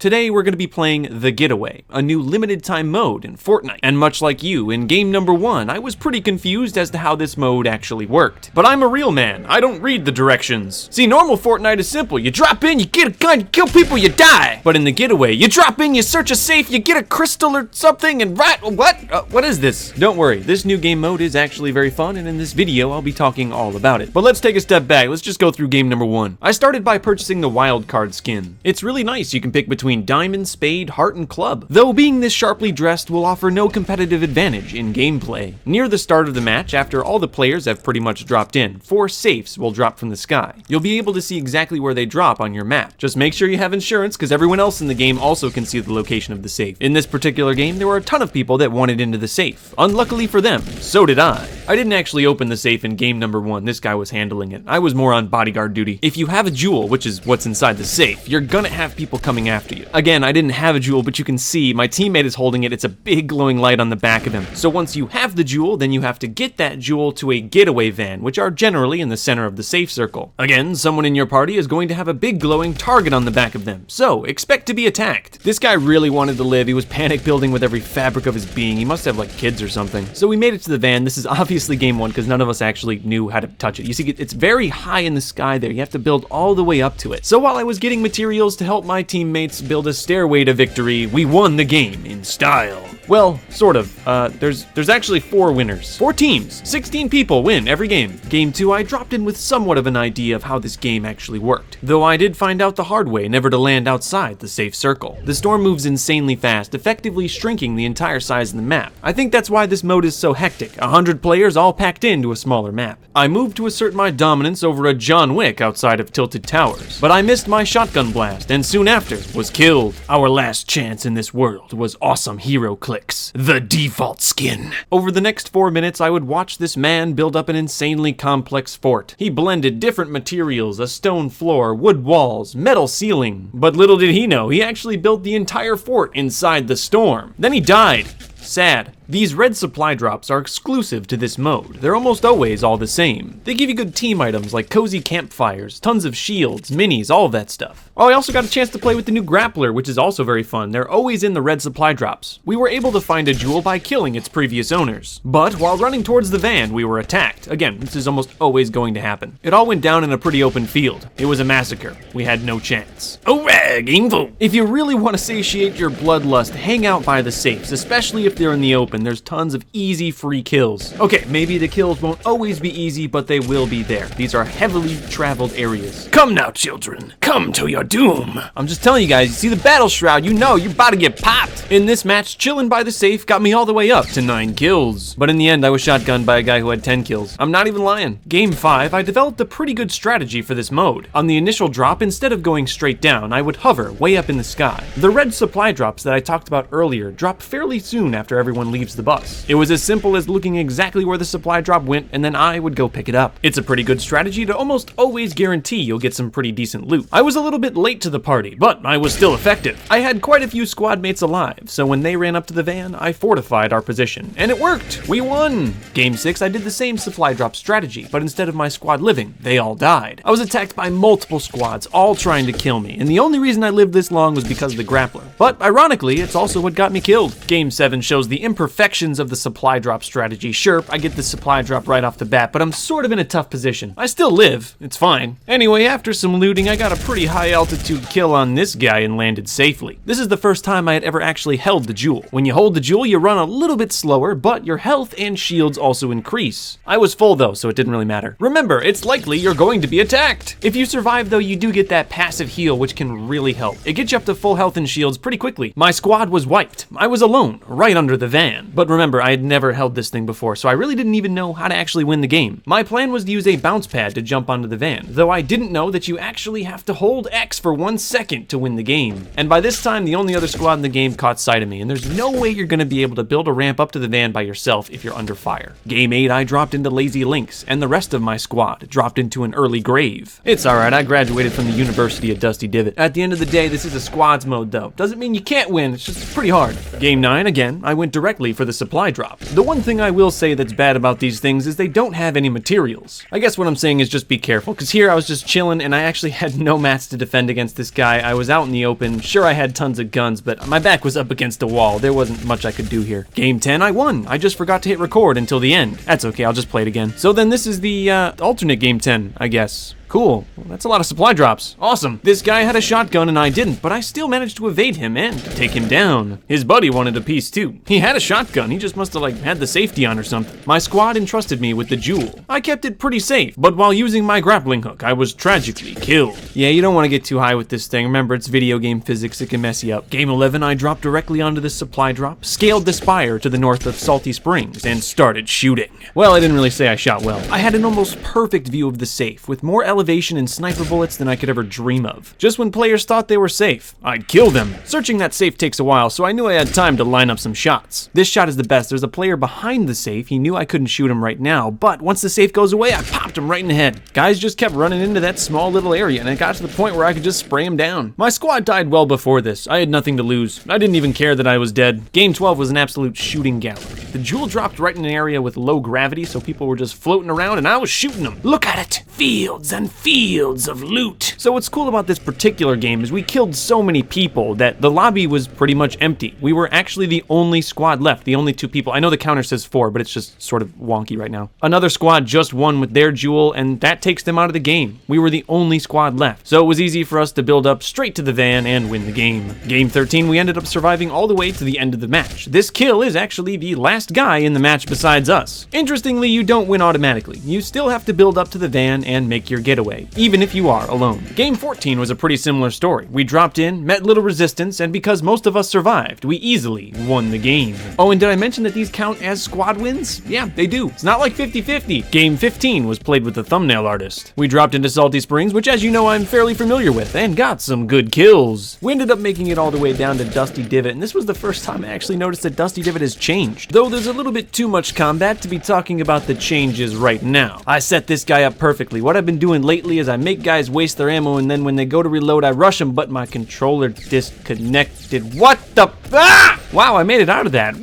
Today we're going to be playing The Getaway, a new limited time mode in Fortnite. And much like you, in game number 1, I was pretty confused as to how this mode actually worked. But I'm a real man, I don't read the directions. See, normal Fortnite is simple. You drop in, you get a gun, you kill people, you die. But in The Getaway, you drop in, you search a safe, you get a crystal or something, and what is this? Don't worry, this new game mode is actually very fun, and in this video I'll be talking all about it. But let's take a step back, let's just go through game number 1. I started by purchasing the wild card skin. It's really nice, you can pick between diamond, spade, heart, and club. Though being this sharply dressed will offer no competitive advantage in gameplay. Near the start of the match, after all the players have pretty much dropped in, 4 safes will drop from the sky. You'll be able to see exactly where they drop on your map. Just make sure you have insurance, because everyone else in the game also can see the location of the safe. In this particular game, there were a ton of people that wanted into the safe. Unluckily for them, so did I. I didn't actually open the safe in game number 1, this guy was handling it. I was more on bodyguard duty. If you have a jewel, which is what's inside the safe, you're gonna have people coming after you. Again, I didn't have a jewel, but you can see my teammate is holding it. It's a big glowing light on the back of him. So once you have the jewel, then you have to get that jewel to a getaway van, which are generally in the center of the safe circle. Again, someone in your party is going to have a big glowing target on the back of them, so expect to be attacked. This guy really wanted to live. He was panic building with every fabric of his being. He must have like kids or something. So we made it to the van. This is obviously game 1 because none of us actually knew how to touch it. You see, it's very high in the sky there. You have to build all the way up to it. So while I was getting materials to help my teammates build a stairway to victory, we won the game in style. Well, sort of. There's actually 4 winners. 4 teams. 16 people win every game. Game 2, I dropped in with somewhat of an idea of how this game actually worked. Though I did find out the hard way never to land outside the safe circle. The storm moves insanely fast, effectively shrinking the entire size of the map. I think that's why this mode is so hectic. 100 players all packed into a smaller map. I moved to assert my dominance over a John Wick outside of Tilted Towers, but I missed my shotgun blast and soon after was killed. Our last chance in this world was awesome hero clicks, the default skin. Over the next 4 minutes, I would watch this man build up an insanely complex fort. He blended different materials, a stone floor, wood walls, metal ceiling. But little did he know, he actually built the entire fort inside the storm. Then he died. Sad. These red supply drops are exclusive to this mode. They're almost always all the same. They give you good team items like cozy campfires, tons of shields, minis, all of that stuff. Oh, I also got a chance to play with the new grappler, which is also very fun. They're always in the red supply drops. We were able to find a jewel by killing its previous owners. But while running towards the van, we were attacked. Again, this is almost always going to happen. It all went down in a pretty open field. It was a massacre. We had no chance. Alright, info. If you really want to satiate your bloodlust, hang out by the safes, especially if they're in the open. There's tons of easy free kills. Okay, maybe the kills won't always be easy, but they will be there. These are heavily traveled areas. Come now, children. Come to your doom. I'm just telling you guys, you see the battle shroud, you know you're about to get popped. In this match, chilling by the safe got me all the way up to 9 kills. But in the end, I was shotgunned by a guy who had 10 kills. I'm not even lying. Game 5, I developed a pretty good strategy for this mode. On the initial drop, instead of going straight down, I would hover way up in the sky. The red supply drops that I talked about earlier drop fairly soon after everyone leaves the bus. It was as simple as looking exactly where the supply drop went, and then I would go pick it up. It's a pretty good strategy to almost always guarantee you'll get some pretty decent loot. I was a little bit late to the party, but I was still effective. I had quite a few squad mates alive, so when they ran up to the van, I fortified our position, and it worked! We won! Game 6, I did the same supply drop strategy, but instead of my squad living, they all died. I was attacked by multiple squads, all trying to kill me, and the only reason I lived this long was because of the grappler. But ironically, it's also what got me killed. Game 7 shows the imperfections of the supply drop strategy. Sure, I get the supply drop right off the bat, but I'm sort of in a tough position. I still live, it's fine. Anyway, after some looting, I got a pretty high altitude kill on this guy and landed safely. This is the first time I had ever actually held the jewel. When you hold the jewel, you run a little bit slower, but your health and shields also increase. I was full though, so it didn't really matter. Remember, it's likely you're going to be attacked. If you survive though, you do get that passive heal, which can really help. It gets you up to full health and shields pretty quickly. My squad was wiped. I was alone, right under the van. But remember, I had never held this thing before, so I really didn't even know how to actually win the game. My plan was to use a bounce pad to jump onto the van, though I didn't know that you actually have to hold X for 1 second to win the game. And by this time, the only other squad in the game caught sight of me, and there's no way you're gonna be able to build a ramp up to the van by yourself if you're under fire. Game 8, I dropped into Lazy Links, and the rest of my squad dropped into an early grave. It's alright, I graduated from the University of Dusty Divot. At the end of the day, this is a squads mode though. Doesn't mean you can't win, it's just pretty hard. Game 9, again, I went directly for the supply drop. The one thing I will say that's bad about these things is they don't have any materials. I guess what I'm saying is just be careful, because here I was just chilling and I actually had no mats to defend against this guy. I was out in the open. Sure, I had tons of guns, but my back was up against a wall. There wasn't much I could do here. Game 10, I won. I just forgot to hit record until the end. That's okay, I'll just play it again. So then this is the alternate game 10, I guess. Cool. Well, that's a lot of supply drops. Awesome. This guy had a shotgun and I didn't, but I still managed to evade him and take him down. His buddy wanted a piece too. He had a shotgun. He just must have had the safety on or something. My squad entrusted me with the jewel. I kept it pretty safe, but while using my grappling hook, I was tragically killed. Yeah, you don't want to get too high with this thing. Remember, it's video game physics. It can mess you up. Game 11, I dropped directly onto the supply drop, scaled the spire to the north of Salty Springs, and started shooting. Well, I didn't really say I shot well. I had an almost perfect view of the safe, with more elevation and sniper bullets than I could ever dream of. Just when players thought they were safe, I'd kill them. Searching that safe takes a while, so I knew I had time to line up some shots. This shot is the best. There's a player behind the safe. He knew I couldn't shoot him right now, but once the safe goes away, I popped him right in the head. Guys just kept running into that small little area, and it got to the point where I could just spray him down. My squad died well before this. I had nothing to lose. I didn't even care that I was dead. Game 12 was an absolute shooting gallery. The jewel dropped right in an area with low gravity, so people were just floating around, and I was shooting them. Look at it! Fields and fields of loot. So what's cool about this particular game is we killed so many people that the lobby was pretty much empty. We were actually the only squad left, the only 2 people. I know the counter says 4, but it's just sort of wonky right now. Another squad just won with their jewel, and that takes them out of the game. We were the only squad left, so it was easy for us to build up straight to the van and win the game. Game 13, we ended up surviving all the way to the end of the match. This kill is actually the last guy in the match besides us. Interestingly, you don't win automatically. You still have to build up to the van and make your getaway, even if you are alone. Game 14 was a pretty similar story. We dropped in, met little resistance, and because most of us survived, we easily won the game. Oh, and did I mention that these count as squad wins? Yeah, they do. It's not like 50-50. Game 15 was played with the thumbnail artist. We dropped into Salty Springs, which as you know I'm fairly familiar with, and got some good kills. We ended up making it all the way down to Dusty Divot, and this was the first time I actually noticed that Dusty Divot has changed. Though there's a little bit too much combat to be talking about the changes right now. I set this guy up perfectly. What I've been doing lately is I make guys waste their ammo, and then when they go to reload, I rush them, but my controller disconnected. What the? Ah! Wow, I made it out of that.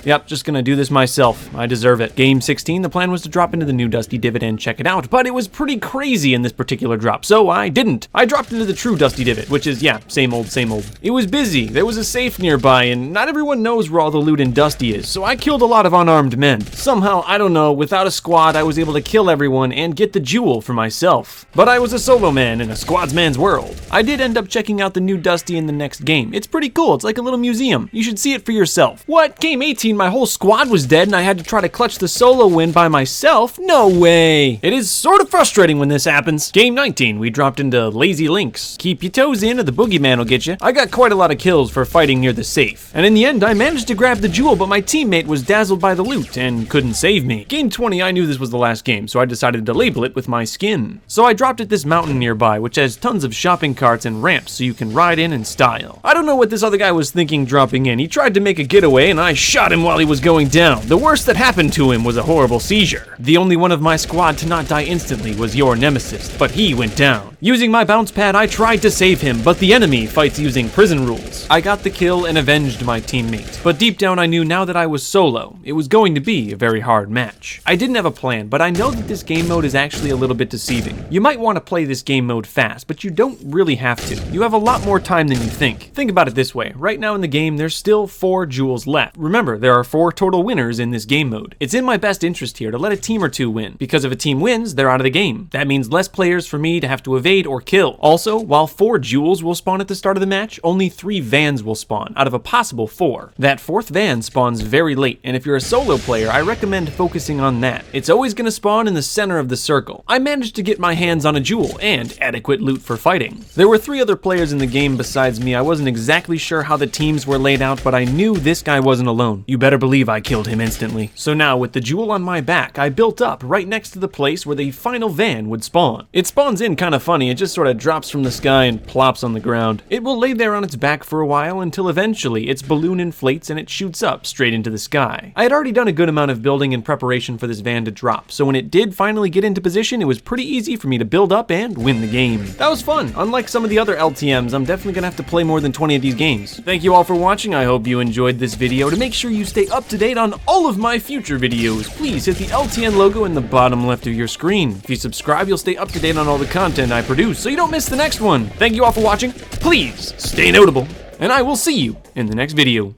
Yep, just gonna do this myself. I deserve it. Game 16, the plan was to drop into the new Dusty Divot and check it out, but it was pretty crazy in this particular drop, so I didn't. I dropped into the true Dusty Divot, which is, yeah, same old, same old. It was busy. There was a safe nearby, and not everyone knows where all the loot in Dusty is, so I killed a lot of unarmed men. Somehow, I don't know, without a squad, I was able to kill everyone and get the jewel for myself. But I was a solo man in a squadsman's world. I did end up checking out the new Dusty in the next game. It's pretty cool. It's like a little museum. You should see it for yourself. What? Game 18, my whole squad was dead and I had to try to clutch the solo win by myself? No way. It is sort of frustrating when this happens. Game 19, we dropped into Lazy Links. Keep your toes in or the boogeyman will get you. I got quite a lot of kills for fighting near the safe. And in the end, I managed to grab the jewel, but my teammate was dazzled by the loot and couldn't save me. Game 20, I knew this was the last game, so I decided to label it with my skin. So I dropped at this mountain nearby, which has tons of shopping carts and ramps so you can ride in style. I don't know what this other guy was thinking dropping in. He tried to make a getaway and I shot him while he was going down. The worst that happened to him was a horrible seizure. The only one of my squad to not die instantly was your nemesis, but he went down. Using my bounce pad, I tried to save him, but the enemy fights using prison rules. I got the kill and avenged my teammate, but deep down I knew now that I was solo, it was going to be a very hard match. I didn't have a plan, but I know that this game mode is actually a little bit deceiving. You might want to play this game mode fast, but you don't really have to. You have a lot more time than you think. Think about it this way. Right now in the game, there's still 4 jewels left. Remember, there are 4 total winners in this game mode. It's in my best interest here to let a team or 2 win, because if a team wins, they're out of the game. That means less players for me to have to evade or kill. Also, while 4 jewels will spawn at the start of the match, only 3 vans will spawn, out of a possible 4. That 4th van spawns very late, and if you're a solo player, I recommend focusing on that. It's always going to spawn in the center of the circle. I managed to get my hands on a jewel, and adequate loot for fighting. There were 3 other players in the game besides me. I wasn't exactly sure how the teams were laid out, but I knew this guy wasn't alone. You better believe I killed him instantly. So now, with the jewel on my back, I built up right next to the place where the final van would spawn. It spawns in kind of funny. It just sort of drops from the sky and plops on the ground. It will lay there on its back for a while until eventually its balloon inflates and it shoots up straight into the sky. I had already done a good amount of building in preparation for this van to drop, so when it did finally get into position, it was pretty easy for me to build up and win the game. That was fun. Unlike some of the other LTMs, I'm definitely gonna have to play more than 20 of these games. Thank you all for watching. I hope you enjoyed this video. To make sure you stay up to date on all of my future videos, please hit the LTN logo in the bottom left of your screen. If you subscribe, you'll stay up to date on all the content I produce, so you don't miss the next one. Thank you all for watching. Please stay notable, and I will see you in the next video.